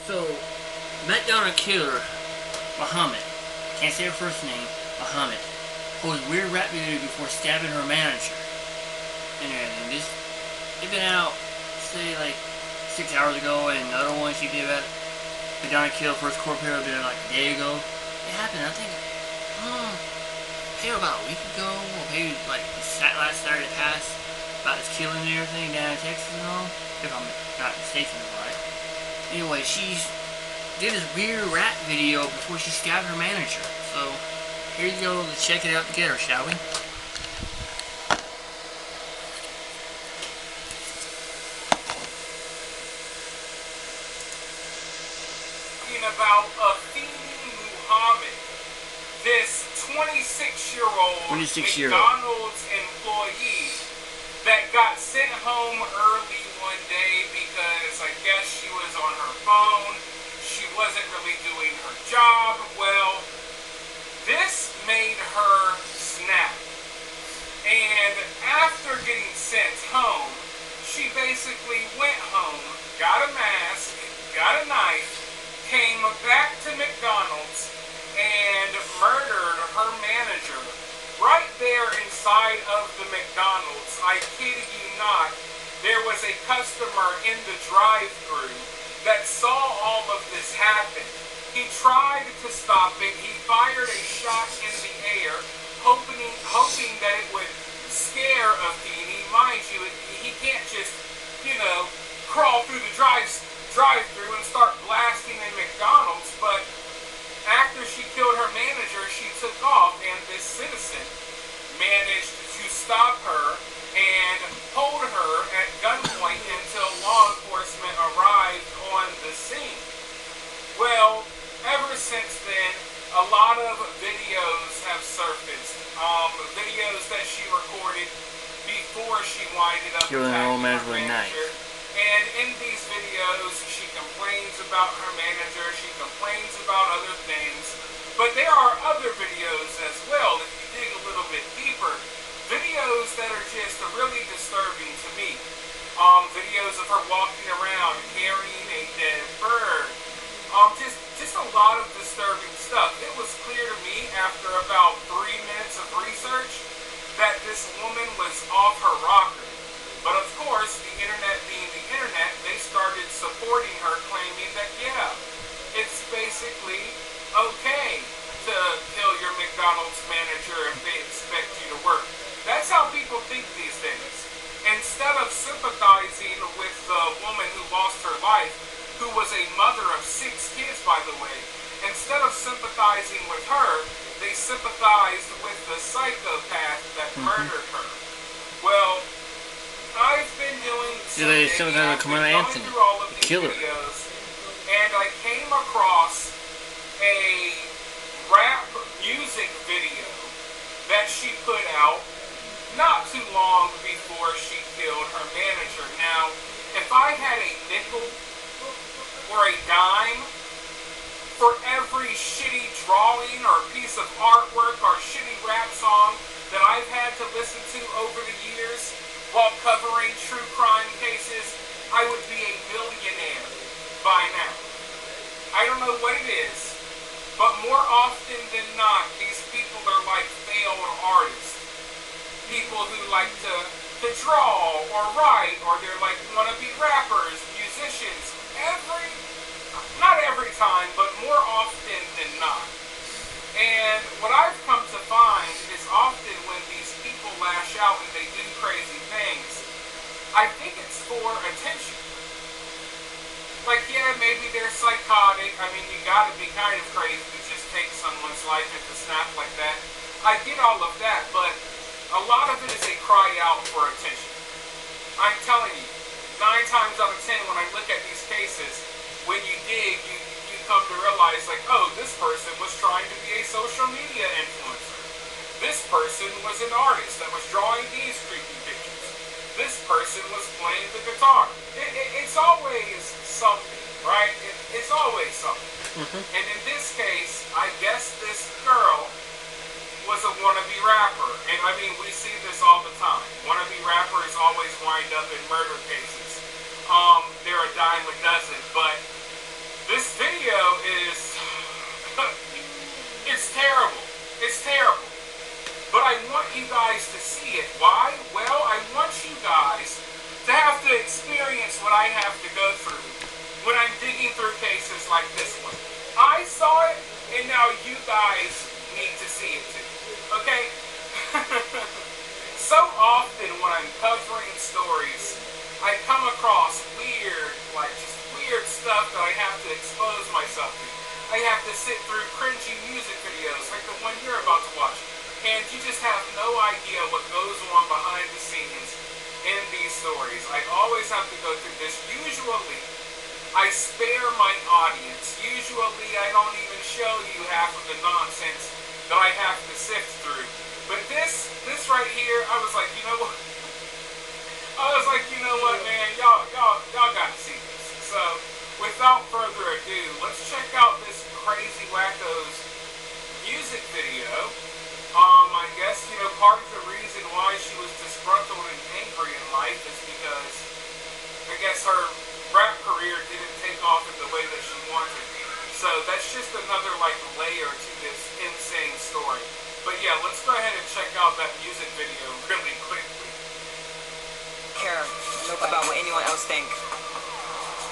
So, McDonald killer, Muhammad, can't say her first name, Muhammad, posted weird rap video before stabbing her manager. And this, they've been out, say, like 6 hours ago, and another one she did about McDonald killer first court appearance been like a day ago. It happened, I think, maybe about a week ago, or maybe like last Saturday past, about this killing and everything down in Texas and all, if I'm not mistaken, right? Anyway, she did this weird rap video before she stabbed her manager. So, here you go, let's check it out together, shall we? About Afeni Muhammad, this 26-year-old McDonald's employee that got sent home early one day because I guess she was on her phone, she wasn't really doing her job. Well, this made her snap, and after getting sent home, she basically went home, got a mask, got a knife, came back to McDonald's and murdered her manager right there inside of the McDonald's. I kid you not, there was a customer in the drive-thru that saw all of this happen. He tried to stop it. He fired a shot in the air, hoping that it would scare Afeni. Mind you, he can't just, crawl through the drive-thru and start blasting in McDonald's, but after she killed her manager, she took off, and this citizen managed to stop her and hold her at gunpoint until law enforcement arrived on the scene. Well, ever since then, a lot of videos have surfaced, videos that she recorded before she winded up killing her own attacking her manager. And in these videos, she complains about her manager, she complains about other things, but there are other videos as well, if you dig a little bit deeper, videos that are just really disturbing to me. Videos of her walking around, carrying a dead bird, just a lot of disturbing stuff. It was clear to me after about 3 minutes of research that this woman was off her rocker. But of course, the internet being the internet, they started supporting her, claiming that, yeah, it's basically okay to kill your McDonald's manager if they expect you to work. That's how people think these days. Instead of sympathizing with the woman who lost her life, who was a mother of 6 kids, by the way, instead of sympathizing with her, they sympathized with the psychopath that murdered her. Well, I've been doing some digging, I've been going through all of these videos, and I came across a rap music video that she put out not too long before she killed her manager. Now, if I had a nickel or a dime for every shitty drawing or piece of artwork or shitty rap song that I've had to listen to over the years while covering true crime cases, I would be a millionaire by now. I don't know what it is, but more often than not, these people are like failed artists. People who like to draw or write, or they're like wannabe rappers, musicians, not every time, but more often than not. And what I've come to find is often when these people lash out and they do crazy things, I think it's for attention. Like, yeah, maybe they're psychotic. I mean, you gotta be kind of crazy to just take someone's life and to snap like that. I get all of that, but a lot of it is a cry out for attention. I'm telling you, 9 times out of 10 when I look at these cases, when you dig, you come to realize, like, oh, this person was trying to be a social media influencer. This person was an artist that was drawing these creepy pictures. This person was playing the guitar. It's always something, right? It's always something. And in this case, I guess this girl was a wannabe rapper. And I mean, we see this all the time. Wannabe rappers always wind up in murder cases. They're a dime a dozen, but this experiences like this one. I saw it, and now you guys need to see it too. Okay? So often when I'm covering stories, I come across weird, just weird stuff that I have to expose myself to. I have to sit through cringy music videos like the one you're about to watch. And you just have no idea what goes on behind the scenes in these stories. I always have to go through this. Usually, I spare my audience. Usually, I don't even show you half of the nonsense that I have to sift through. But this right here, I was like, you know what? Man, y'all gotta see this. So, without further ado, let's check out this Crazy Wacko's music video. I guess, part of the reason why she was disgruntled and angry in life is because I guess her rap career didn't take off in the way that she wanted. So that's just another layer to this insane story. But yeah, let's go ahead and check out that music video really quickly. Care about what anyone else think.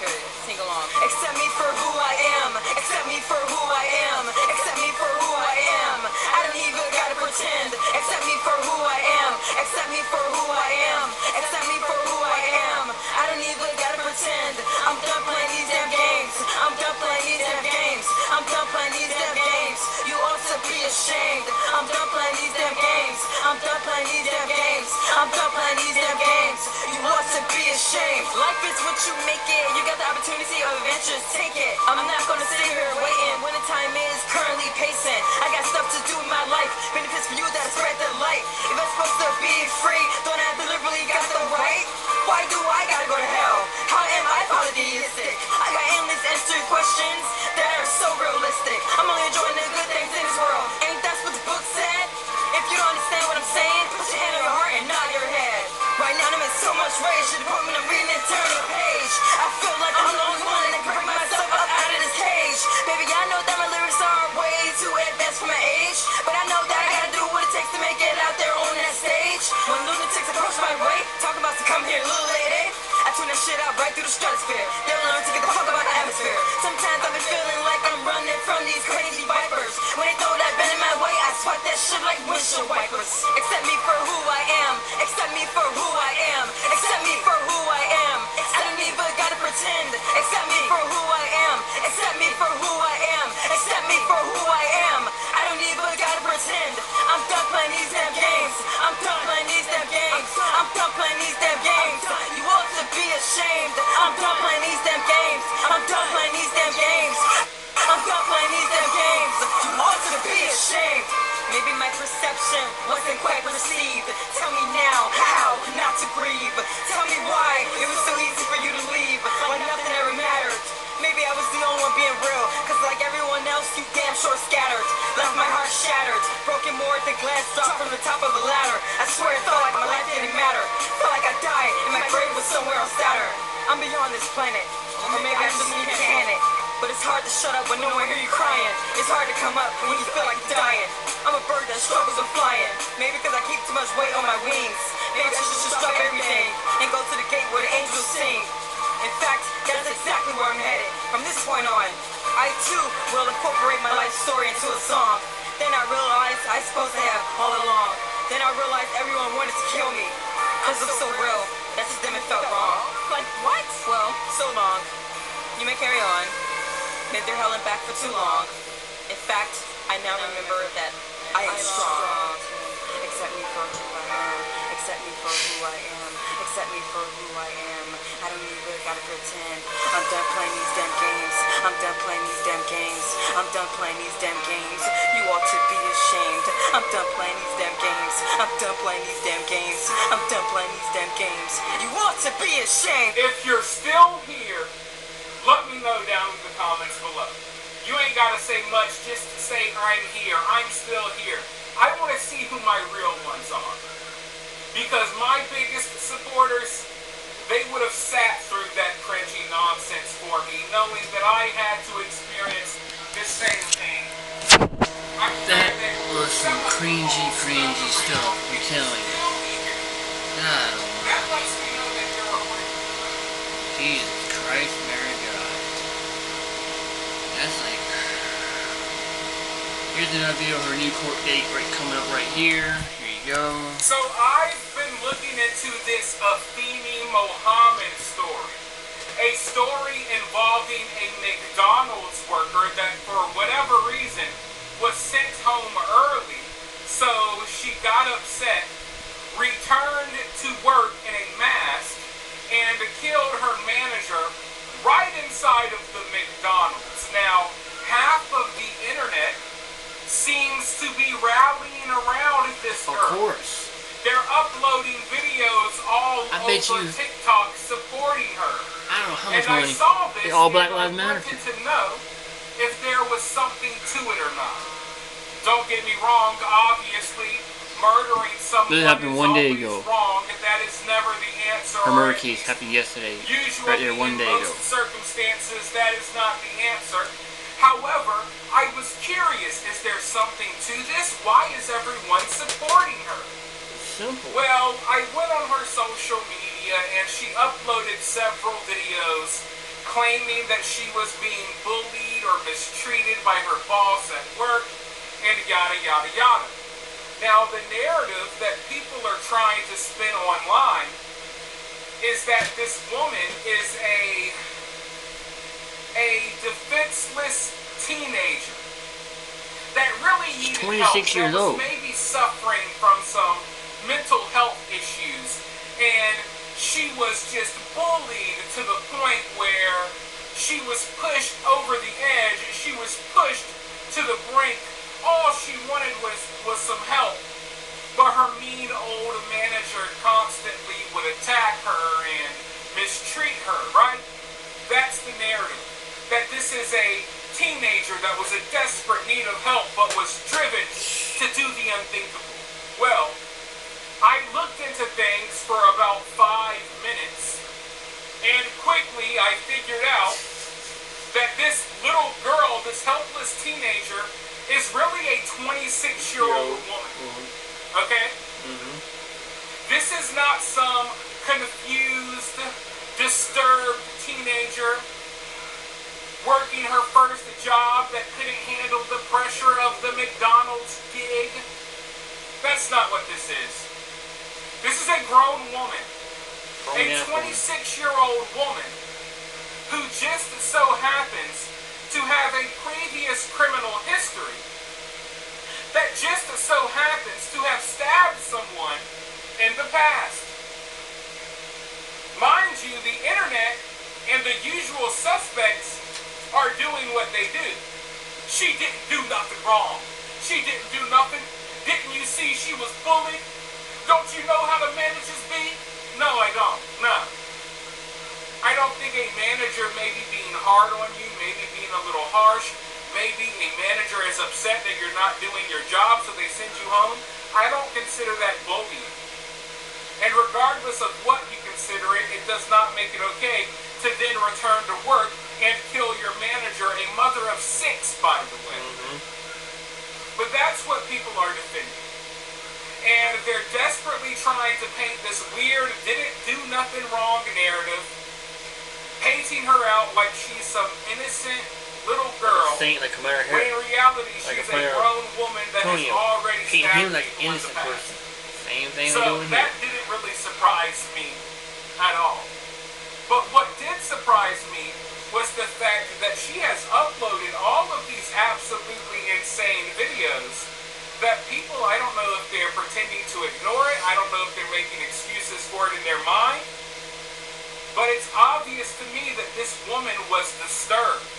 Period. Sing along. Accept me for who I am. Accept me for who I am. Accept me for who I am. I don't even gotta pretend. Accept me for who I am. Accept me for who I am. Accept me for who I am. I don't even gotta pretend. I'm done playing these damn games. I'm done playing these damn games. I'm done playing these damn games. You ought to be ashamed. I'm done playing these damn games. I'm done playing these damn games. I'm done playing these damn games. You ought to be ashamed. Life is what you make it. You got the opportunity of adventures, take it. I'm not gonna sit here waiting when the time is currently pacing. I got stuff to do in my life. Benefits for you that spread the light. If I'm supposed to be free, don't I deliberately got the right? Why do I gotta go to hell? How am I polytheistic? I got endless answered questions that are so realistic. I'm only enjoying the good things in this world. Ain't that what the book said? If you don't understand what I'm saying, put your hand on your heart and nod your head. Right now I'm in so much rage to the point when I'm reading and turning the page. I feel like I'm the only one that can bring myself up out of this cage. Baby, I know that my lyrics are way too advanced for my age, but I know that I gotta do what it takes to make it out there on that stage. When lunatics approach my way, talking about to come here, little lady, I tune that shit out right through the stratosphere. They'll learn to get the fuck about the atmosphere. Sometimes I've been feeling like I'm running from these crazy vipers. When they throw that pen in my way, I swipe that shit like windshield wipers. Accept me for who I am. Accept me for who I am. Accept me for who I am. I don't even gotta pretend. Accept me for who I am. Accept me for who I am. Accept me for who I am. I don't even gotta pretend. I'm done playing these damn games. I'm done playing these damn games. I'm done playing these damn games. You ought to be ashamed. I'm done playing these damn games. I'm done playing these damn games. I'm done playing these damn games. You ought to be ashamed. Maybe my perception wasn't quite perceived. Tell me now how not to grieve. Tell me why it was so easy for you to leave when nothing ever mattered. Maybe I was the only one being real, cause like everyone else you damn sure scattered. Left my heart shattered, broken more than glass dropped from the top of the ladder. I swear it felt like my life didn't matter. Felt like I died and my grave was somewhere on Saturn. I'm beyond this planet, or maybe I just need to can it. But it's hard to shut up when no one hear you crying. It's hard to come up when you feel like dying. I'm a bird that struggles with flying. Maybe because I keep too much weight on my wings. Maybe I should just drop everything and go to the gate where the angels sing. In fact, that's exactly where I'm headed. From this point on, I too will incorporate my life story into a song. Then I realized I supposed to have all along. Then I realized everyone wanted to kill me. Cause I'm so real, that just them it felt wrong. Like what? Well, so long. You may carry on. Been through hell and back for too long. In fact, I now remember that I am strong. Accept me for who I am. Accept me for who I am. Accept me for who I am. I don't even gotta pretend. I'm done playing these damn games. I'm done playing these damn games. I'm done playing these damn games. You ought to be ashamed. I'm done playing these damn games. I'm done playing these damn games. I'm done playing these damn games. You ought to be ashamed. If you're still here, let me know down in the comments below. You ain't gotta say much, just to say I'm here. I'm still here. I want to see who my real ones are. Because my biggest supporters, they would have sat through that cringy nonsense for me, knowing that I had to experience the same thing. That was some cringy stuff, I'm telling you. God, That lets me know that you're aware. Jesus Christ, Mary God. Here's another video of her new court date coming up right here. Here you go. So I've been looking into this Afeni Mohammed story. A story involving a McDonald's worker that for whatever reason was sent home early. So she got upset, returned to work in a mask, and killed her manager right inside of the McDonald's. Now, half of the internet seems to be rallying around this girl. Of course. They're uploading videos all over TikTok supporting her. I don't know how much and money. I saw this All Black and Lives I Matter. wanted to know if there was something to it or not. Don't get me wrong, obviously, murdering someone This happened one day ago. wrong. That is never the answer. Her murder case happened yesterday. Usually, Right there, one day in ago. most circumstances, that is not the answer. However, I was curious, is there something to this? Why is everyone supporting her? Simple. Well, I went on her social media and she uploaded several videos claiming that she was being bullied or mistreated by her boss at work and yada yada yada. Now, the narrative that people are trying to spin online is that this woman is a defenseless teenager that really needed 26 help. years That was old. maybe suffering from some mental health issues, and she was just bullied to the point where she was pushed over the edge. She was pushed to the brink. All she wanted was some help, but her mean old manager constantly would attack her and mistreat her, right? That's the narrative. That this is a teenager that was in desperate need of help but was driven to do the unthinkable. Well, I looked into things for about 5 minutes, and quickly I figured out that this little girl, this helpless teenager, is really a 26-year-old woman. Okay? This is not some confused, disturbed teenager working her first job that couldn't handle the pressure of the McDonald's gig. That's not what this is. This is a grown woman. A 26-year-old woman who just so happens to have a previous criminal history, that just so happens to have stabbed someone in the past. Mind you, the internet and the usual suspects are doing what they do. She didn't do nothing wrong. She didn't do nothing. Didn't you see she was bullied? Don't you know how the managers be? No, I don't. No. I don't think a manager may be being hard on you, maybe being a little harsh. Maybe a manager is upset that you're not doing your job, so they send you home. I don't consider that bullying. And regardless of what you consider it, it does not make it okay to then return to work and kill your manager, a mother of 6, by the way. But that's what people are defending. And they're desperately trying to paint this weird, didn't do nothing wrong narrative, painting her out like she's some innocent little girl, when in reality she's a grown woman that has already stabbed people in the past. Same thing So that didn't really surprise me at all. But what did surprise me was the fact that she has uploaded all of these absolutely insane videos that people, I don't know if they're pretending to ignore it, I don't know if they're making excuses for it in their mind, but it's obvious to me that this woman was disturbed.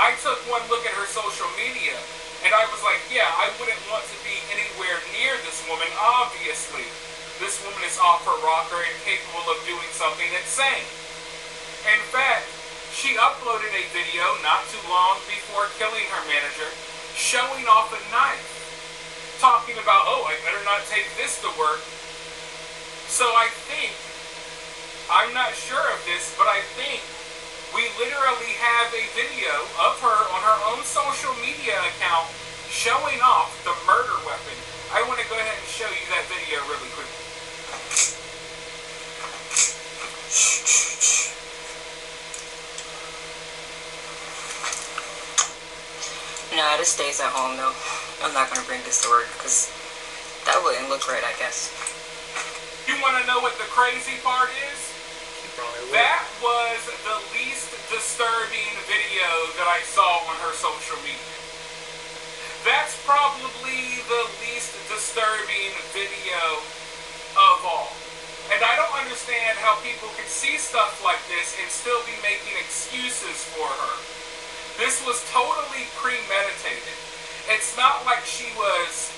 I took one look at her social media, and I was like, yeah, I wouldn't want to be anywhere near this woman, obviously. This woman is off her rocker and capable of doing something insane. In fact, she uploaded a video not too long before killing her manager, showing off a knife, talking about, oh, I better not take this to work. So I think, I'm not sure of this, but I think we literally have a video of her on her own social media account showing off the murder weapon. I want to go ahead and show you that video really quickly. No, Nah, this stays at home though. I'm not gonna bring this to work because that wouldn't look right, I guess. You want to know what the crazy part is? That was the least disturbing video that I saw on her social media. That's probably the least disturbing video of all. And I don't understand how people can see stuff like this and still be making excuses for her. This was totally premeditated. It's not like she was,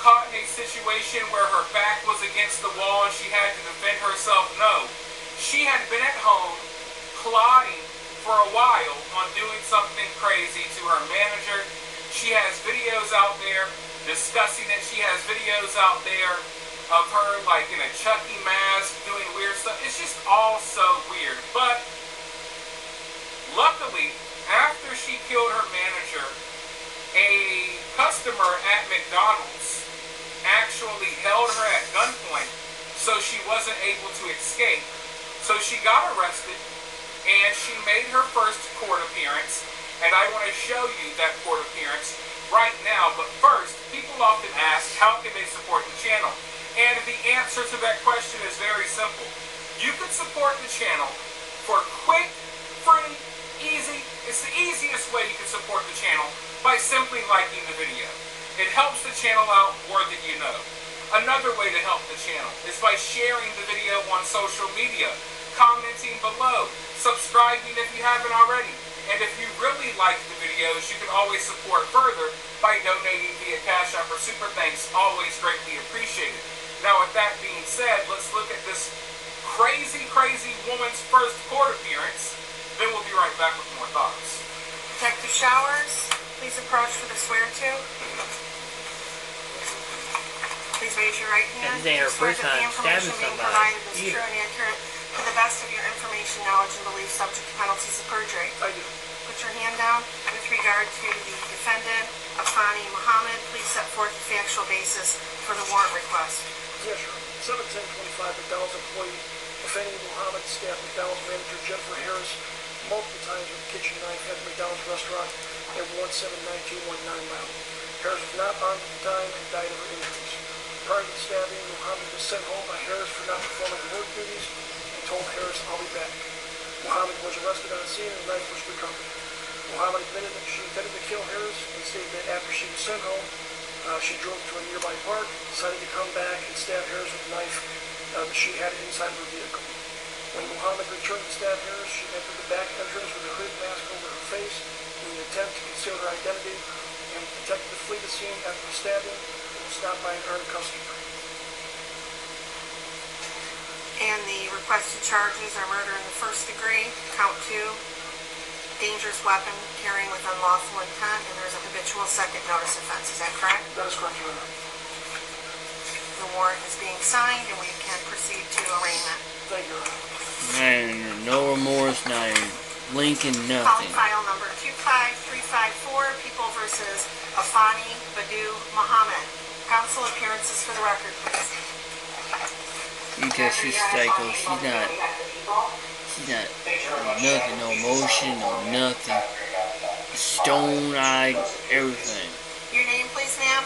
caught in a situation where her back was against the wall and she had to defend herself. No. She had been at home plotting for a while on doing something crazy to her manager. She has videos out there discussing it. She has videos out there of her like in a Chucky mask doing weird stuff. It's just all so weird. But luckily, after she killed her manager, a customer at McDonald's actually held her at gunpoint so she wasn't able to escape. So she got arrested and she made her first court appearance, and I want to show you that court appearance right now. But first, people often ask, how can they support the channel? And the answer to that question is very simple. You can support the channel for quick, free, easy. It's the easiest way you can support the channel by simply liking the video. It helps the channel out more than you know. Another way to help the channel is by sharing the video on social media, commenting below, subscribing if you haven't already. And if you really like the videos, you can always support further by donating via Cash App or Super Thanks. Always greatly appreciated. Now, with that being said, let's look at this crazy, crazy woman's first court appearance. Then we'll be right back with more thoughts. Detective Showers, please approach for the swear-to. Please raise your right hand. This ain't her Swear first that the time information stabbing being somebody. provided is Either. true and accurate to the best of your information, knowledge, and belief, subject to penalties of perjury. I do. Put your hand down. With regard to the defendant, Afani Muhammad, please set forth the factual basis for the warrant request. Yes, sir. 71025 McDonald's employee Afani Muhammad stabbed McDonald's manager Jennifer Harris multiple times with a kitchen knife at the McDonald's restaurant at 179219 Mile. Harris was not armed at the time and died of her injuries. Prior to the stabbing, Muhammad was sent home by Harris for not performing work duties and told Harris, "I'll be back." Muhammad was arrested on scene and the knife was recovered. Muhammad admitted that she intended to kill Harris and stated that after she was sent home, she drove to a nearby park, decided to come back and stab Harris with a knife that she had inside of her vehicle. When Muhammad returned to stab Harris, she entered the back entrance with a hood mask over her face in an attempt to conceal her identity and attempted to flee the scene after the stabbing and was stopped by an armed customer. And the requested charges are murder in the first degree, count 2, dangerous weapon carrying with unlawful intent, and there's a habitual second notice offense. Is that correct? That is correct, Your Honor. The warrant is being signed and we can proceed to arraignment. Thank you, Your Honor. And no remorse, not Lincoln, Calling nothing. file number 25354, People versus Afani Badu Muhammad. Counsel appearances for the record, please. Because she's psycho, she's not nothing, no emotion, no nothing. Stone-eyed, everything. Your name, please, ma'am?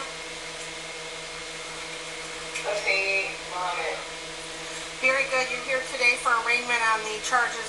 Afani Muhammad. Very good. You're here today for arraignment on the charges